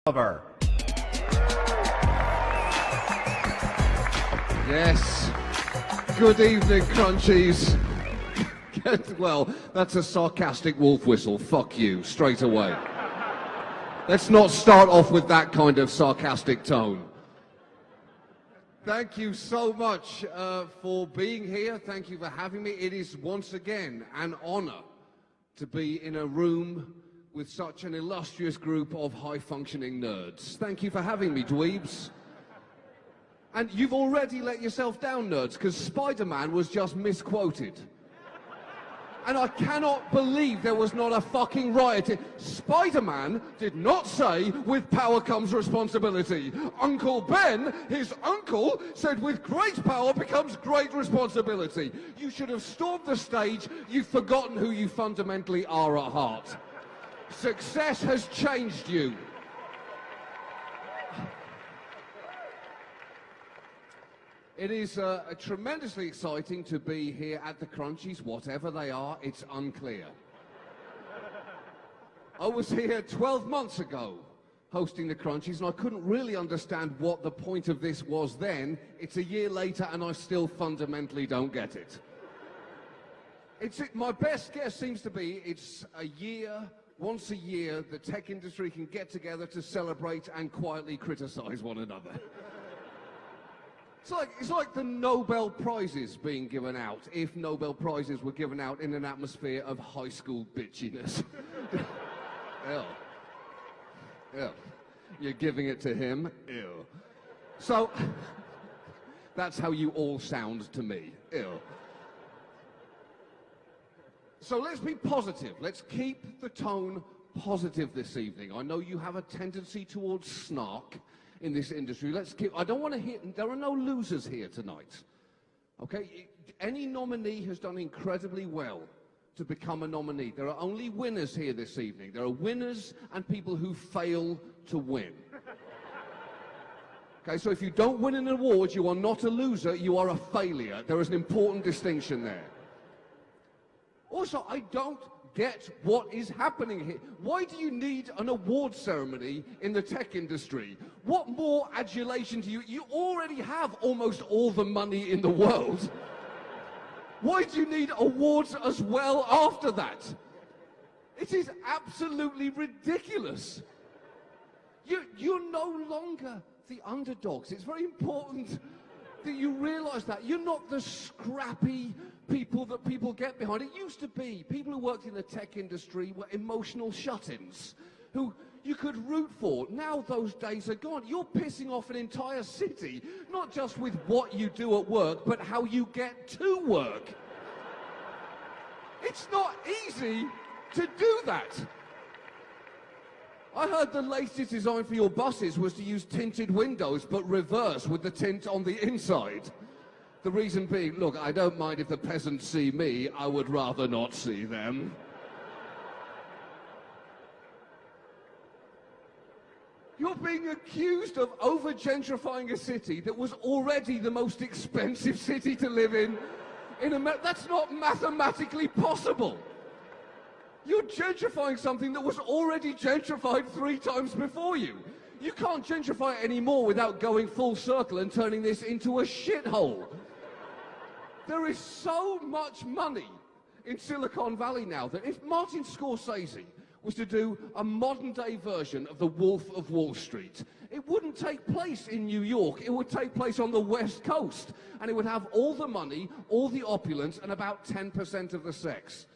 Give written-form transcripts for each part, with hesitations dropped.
Lover. Yes. Good evening, Crunchies. Well, that's a sarcastic wolf whistle. Fuck you, straight away. Let's not start off with that kind of sarcastic tone. Thank you so much for being here. Thank you for having me. It is once again an honor to be in a room with such an illustrious group of high-functioning nerds. Thank you for having me, dweebs. And you've already let yourself down, nerds, because Spider-Man was just misquoted. And I cannot believe there was not a fucking riot. Spider-Man did not say, "With power comes responsibility." Uncle Ben, his uncle, said, "With great power becomes great responsibility." You should have stormed the stage. You've forgotten who you fundamentally are at heart. Success has changed you. It is tremendously exciting to be here at the Crunchies, whatever they are, it's unclear. I was here 12 months ago hosting the Crunchies, and I couldn't really understand what the point of this was then. It's a year later, and I still fundamentally don't get it. My best guess seems to be it's a year. Once a year, the tech industry can get together to celebrate and quietly criticize one another. It's like the Nobel Prizes being given out, if Nobel Prizes were given out in an atmosphere of high school bitchiness. Ew. Ew. You're giving it to him? Ew. So, that's how you all sound to me. Ew. So let's be positive. Let's keep the tone positive this evening. I know you have a tendency towards snark in this industry. I don't want to hear, there are no losers here tonight. Okay? Any nominee has done incredibly well to become a nominee. There are only winners here this evening. There are winners and people who fail to win. Okay, so if you don't win an award, you are not a loser, you are a failure. There is an important distinction there. Also, I don't get what is happening here. Why do you need an award ceremony in the tech industry? What more adulation do you already have almost all the money in the world. Why do you need awards as well after that? It is absolutely ridiculous. You're no longer the underdogs. It's very important that you realize that. You're not the scrappy people that people get behind. It used to be people who worked in the tech industry were emotional shut-ins who you could root for. Now those days are gone. You're pissing off an entire city, not just with what you do at work, but how you get to work. It's not easy to do that. I heard the latest design for your buses was to use tinted windows, but reverse with the tint on the inside. The reason being, look, I don't mind if the peasants see me, I would rather not see them. You're being accused of over-gentrifying a city that was already the most expensive city to live in America. That's not mathematically possible. You're gentrifying something that was already gentrified 3 times before you. You can't gentrify it anymore without going full circle and turning this into a shithole. There is so much money in Silicon Valley now that if Martin Scorsese was to do a modern-day version of The Wolf of Wall Street, it wouldn't take place in New York. It would take place on the West Coast, and it would have all the money, all the opulence, and about 10% of the sex.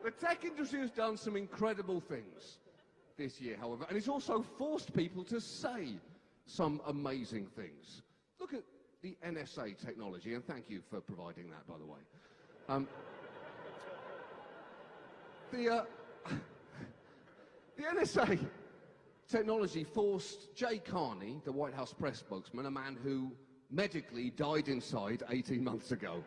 The tech industry has done some incredible things this year, however, and it's also forced people to say some amazing things. Look at the NSA technology, and thank you for providing that, by the way. The NSA technology forced Jay Carney, the White House press spokesman, a man who medically died inside 18 months ago.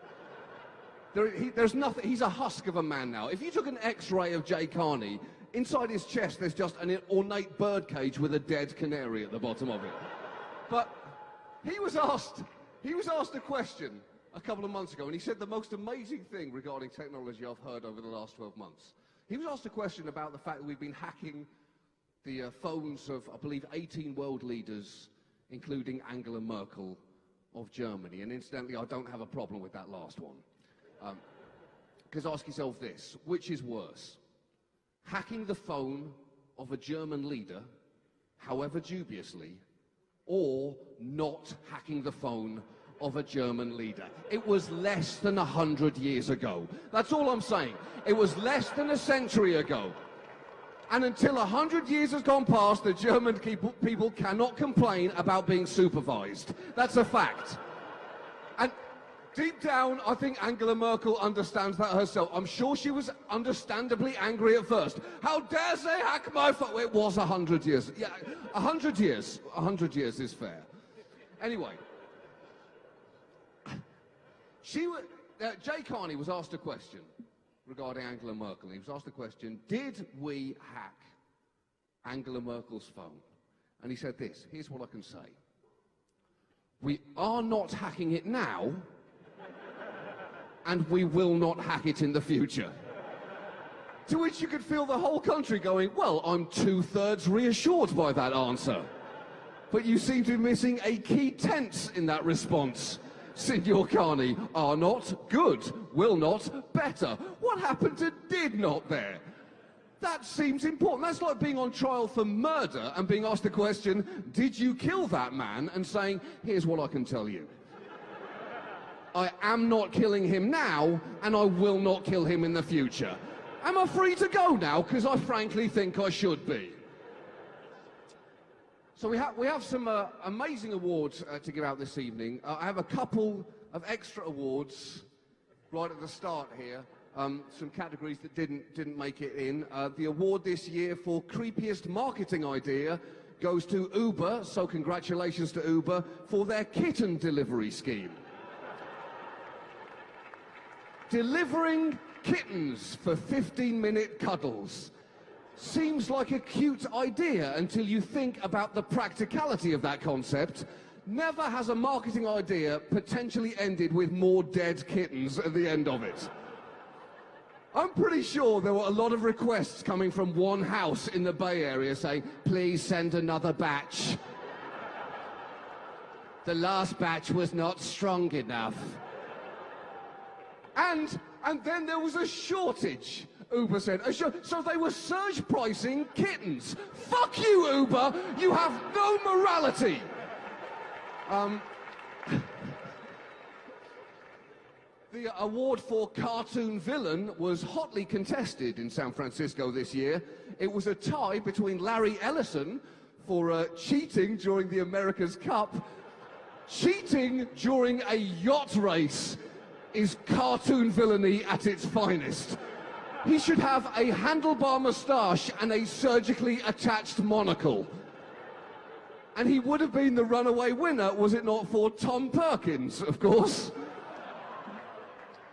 There's nothing, he's a husk of a man now. If you took an X-ray of Jay Carney, inside his chest there's just an ornate birdcage with a dead canary at the bottom of it. But he was asked a question a couple of months ago, and he said the most amazing thing regarding technology I've heard over the last 12 months. He was asked a question about the fact that we've been hacking the phones of, I believe, 18 world leaders, including Angela Merkel of Germany. And incidentally, I don't have a problem with that last one. Because ask yourself this, which is worse? Hacking the phone of a German leader, however dubiously, or not hacking the phone of a German leader? It was less than 100 years ago. That's all I'm saying. It was less than a century ago. And until 100 years has gone past, the German people cannot complain about being supervised. That's a fact. And deep down, I think Angela Merkel understands that herself. I'm sure she was understandably angry at first. How dare they hack my phone? It was 100 years. Yeah, 100 years. 100 years is fair. Anyway. Jay Carney was asked a question regarding Angela Merkel. He was asked the question, did we hack Angela Merkel's phone? And he said this, here's what I can say. We are not hacking it now, and we will not hack it in the future. To which you could feel the whole country going, well, I'm 2/3 reassured by that answer. But you seem to be missing a key tense in that response. Signor Carney, are not, good, will not, better. What happened to did not there? That seems important. That's like being on trial for murder and being asked the question, did you kill that man? And saying, here's what I can tell you. I am not killing him now, and I will not kill him in the future. Am I free to go now? Because I frankly think I should be. So we have some amazing awards to give out this evening. I have a couple of extra awards right at the start here. Some categories that didn't make it in. The award this year for creepiest marketing idea goes to Uber, so congratulations to Uber for their kitten delivery scheme. Delivering kittens for 15-minute cuddles. Seems like a cute idea until you think about the practicality of that concept. Never has a marketing idea potentially ended with more dead kittens at the end of it. I'm pretty sure there were a lot of requests coming from one house in the Bay Area saying, please send another batch. The last batch was not strong enough. And then there was a shortage, Uber said. So they were surge pricing kittens. Fuck you, Uber! You have no morality! The award for cartoon villain was hotly contested in San Francisco this year. It was a tie between Larry Ellison for cheating during the America's Cup. Cheating during a yacht race is cartoon villainy at its finest. He should have a handlebar moustache and a surgically attached monocle. And he would have been the runaway winner, was it not for Tom Perkins, of course,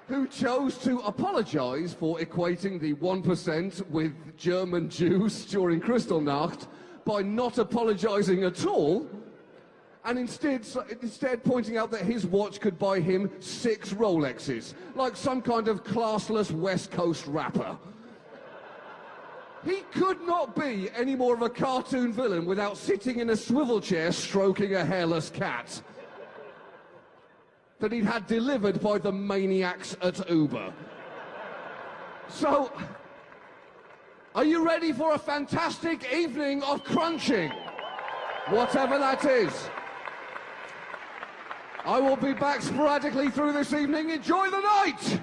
who chose to apologize for equating the 1% with German Jews during Kristallnacht by not apologizing at all, and instead pointing out that his watch could buy him 6 Rolexes, like some kind of classless West Coast rapper. He could not be any more of a cartoon villain without sitting in a swivel chair stroking a hairless cat that he'd had delivered by the maniacs at Uber. So, are you ready for a fantastic evening of crunching? Whatever that is. I will be back sporadically through this evening. Enjoy the night!